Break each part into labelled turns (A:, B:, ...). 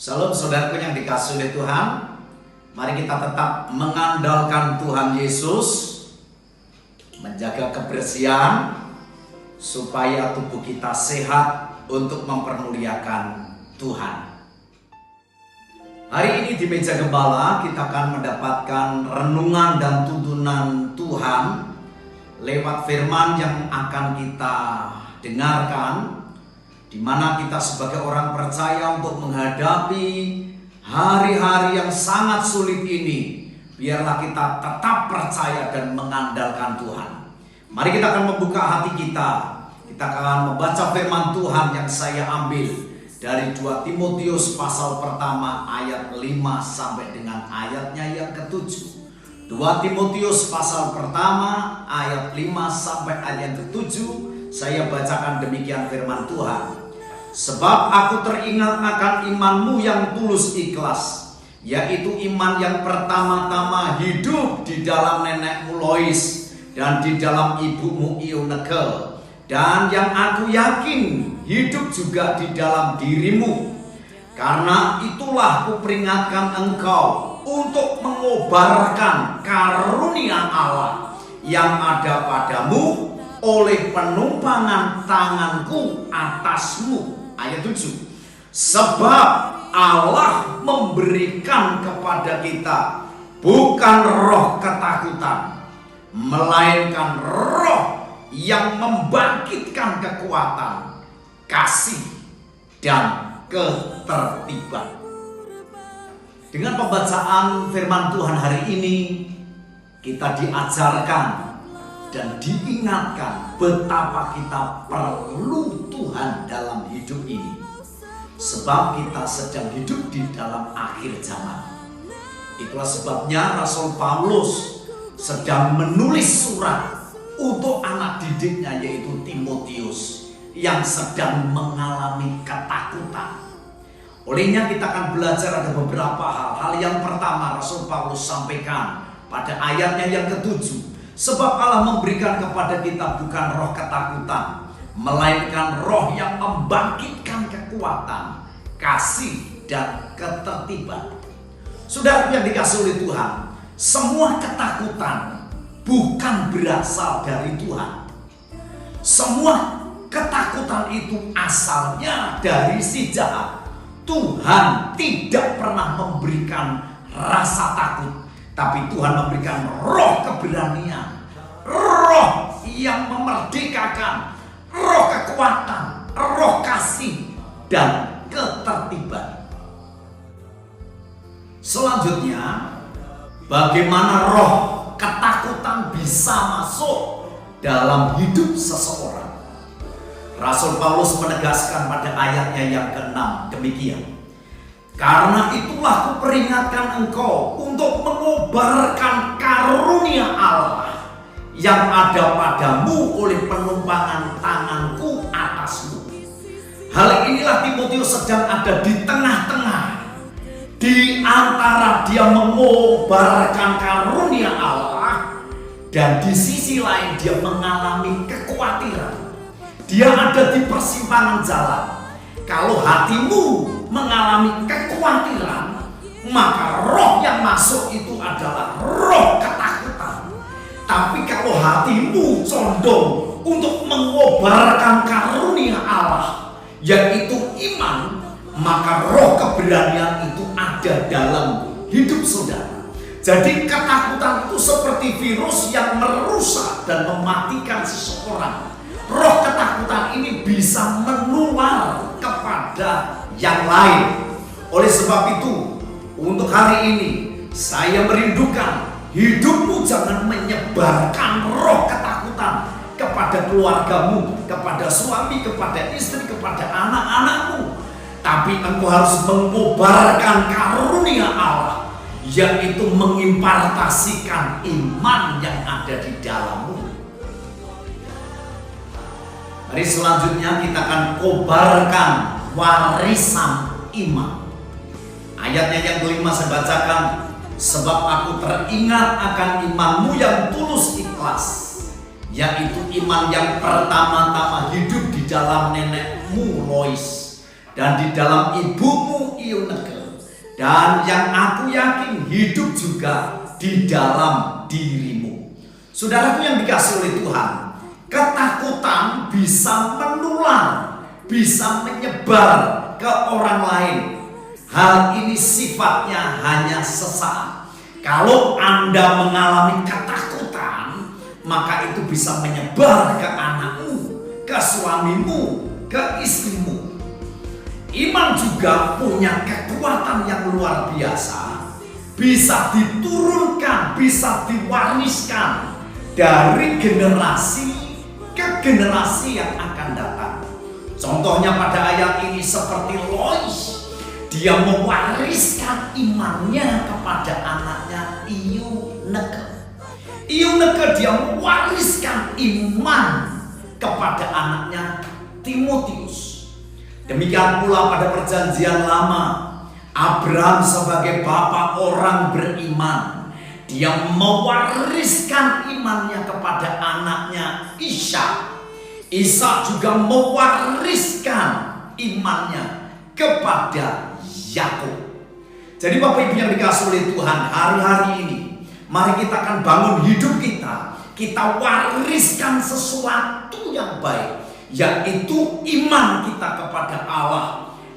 A: Salam saudaraku yang dikasihi oleh Tuhan. Mari kita tetap mengandalkan Tuhan Yesus, menjaga kebersihan supaya tubuh kita sehat untuk mempermuliakan Tuhan. Hari ini di meja gembala kita akan mendapatkan renungan dan tuntunan Tuhan lewat firman yang akan kita dengarkan, di mana kita sebagai orang percaya untuk menghadapi hari-hari yang sangat sulit ini, biarlah kita tetap percaya dan mengandalkan Tuhan. Mari kita akan membuka hati kita. Kita akan membaca firman Tuhan yang saya ambil dari 2 Timotius pasal pertama ayat 5 sampai dengan ayatnya yang ke-7. 2 Timotius pasal pertama ayat 5 sampai ayat yang ke-7. Saya bacakan demikian firman Tuhan. Sebab aku teringat akan imanmu yang tulus ikhlas, yaitu iman yang pertama-tama hidup di dalam nenekmu Lois dan di dalam ibumu Eunike, dan yang aku yakin hidup juga di dalam dirimu. Karena itulah kuperingatkan engkau untuk mengobarkan karunia Allah yang ada padamu oleh penumpangan tanganku atasmu. Ayat 7. Sebab Allah memberikan kepada kita bukan roh ketakutan, melainkan roh yang membangkitkan kekuatan, kasih, dan ketertiban. Dengan pembacaan firman Tuhan hari ini, kita diajarkan dan diingatkan betapa kita perlu Tuhan dalam hidup ini. Sebab kita sedang hidup di dalam akhir zaman. Itulah sebabnya Rasul Paulus sedang menulis surat untuk anak didiknya, yaitu Timotius, yang sedang mengalami ketakutan. Olehnya kita akan belajar ada beberapa hal. Hal yang pertama Rasul Paulus sampaikan pada ayatnya yang ke-7. Sebab Allah memberikan kepada kita bukan roh ketakutan, melainkan roh yang membangkitkan kekuatan, kasih, dan ketertiban. Saudara yang dikasihi oleh Tuhan, semua ketakutan bukan berasal dari Tuhan. Semua ketakutan itu asalnya dari si jahat. Tuhan tidak pernah memberikan rasa takut, tapi Tuhan memberikan roh keberanian, roh yang memerdekakan, roh kekuatan, roh kasih, dan ketertiban. Selanjutnya, bagaimana roh ketakutan bisa masuk dalam hidup seseorang? Rasul Paulus menegaskan pada ayatnya yang ke-6 demikian. Karena itulah kuperingatkan engkau untuk mengobarkan karunia Allah yang ada padamu oleh penumpangan tanganku atasmu. Hal inilah Timotius sedang ada di tengah-tengah, di antara dia mengobarkan karunia Allah dan di sisi lain dia mengalami kekhawatiran. Dia ada di persimpangan jalan. Kalau hatimu mengalami kekhawatiran, maka roh yang masuk itu adalah roh ketakutan. Tapi kalau hatimu condong untuk mengobarkan karunia Allah, yaitu iman, maka roh keberanian itu ada dalam hidup saudara. Jadi ketakutan itu seperti virus yang merusak dan mematikan seseorang. Roh ketakutan ini bisa menular kepada yang lain. Oleh sebab itu, untuk hari ini saya merindukan hidupmu jangan menyebarkan roh ketakutan kepada keluargamu, kepada suami, kepada istri, kepada anak-anakmu. Tapi engkau harus mengobarkan karunia Allah, yaitu mengimpartasikan iman yang ada di dalammu. Hari selanjutnya kita akan kobarkan warisan iman. Ayatnya yang ke-5 saya bacakan. Sebab aku teringat akan imanmu yang tulus ikhlas, yaitu iman yang pertama-tama hidup di dalam nenekmu Lois dan di dalam ibumu Eunike. Dan yang aku yakin hidup juga di dalam dirimu. Saudaraku yang dikasihi oleh Tuhan, ketakutan bisa menular, bisa menyebar ke orang lain. Hal ini sifatnya hanya sesaat. Kalau Anda mengalami ketakutan, maka itu bisa menyebar ke anakmu, ke suamimu, ke istrimu. Iman juga punya kekuatan yang luar biasa, bisa diturunkan, bisa diwariskan dari generasi ke generasi yang akan datang. Contohnya pada ayat ini seperti Lois, dia mewariskan imannya kepada anaknya Eunike. Eunike dia mewariskan iman kepada anaknya Timotius. Demikian pula pada perjanjian lama, Abraham sebagai bapak orang beriman, dia mewariskan imannya kepada anaknya Ishak. Ishak juga mewariskan imannya kepada Yakub. Jadi Bapak Ibu yang dikasihi oleh Tuhan, hari-hari ini mari kita akan bangun hidup kita. Kita wariskan sesuatu yang baik, yaitu iman kita kepada Allah.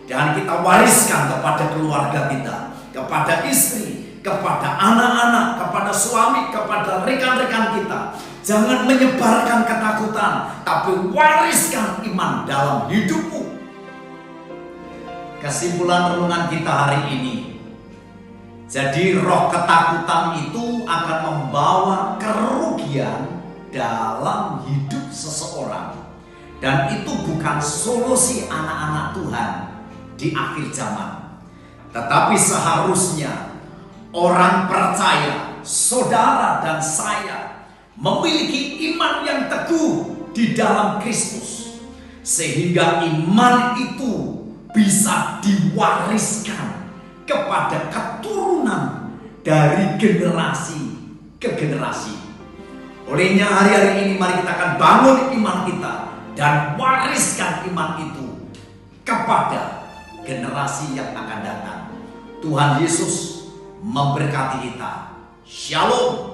A: Dan kita wariskan kepada keluarga kita, kepada istri, kepada anak-anak, kepada suami, kepada rekan-rekan kita. Jangan menyebarkan ketakutan, tapi wariskan iman dalam hidupmu. Kesimpulan renungan kita hari ini. Jadi roh ketakutan itu akan membawa kerugian dalam hidup seseorang. Dan itu bukan solusi anak-anak Tuhan di akhir zaman. Tetapi seharusnya orang percaya, saudara dan saya, memiliki iman yang teguh di dalam Kristus. Sehingga iman itu bisa diwariskan kepada keturunan dari generasi ke generasi. Olehnya hari-hari ini mari kita akan bangun iman kita dan wariskan iman itu kepada generasi yang akan datang. Tuhan Yesus memberkati kita. Shalom.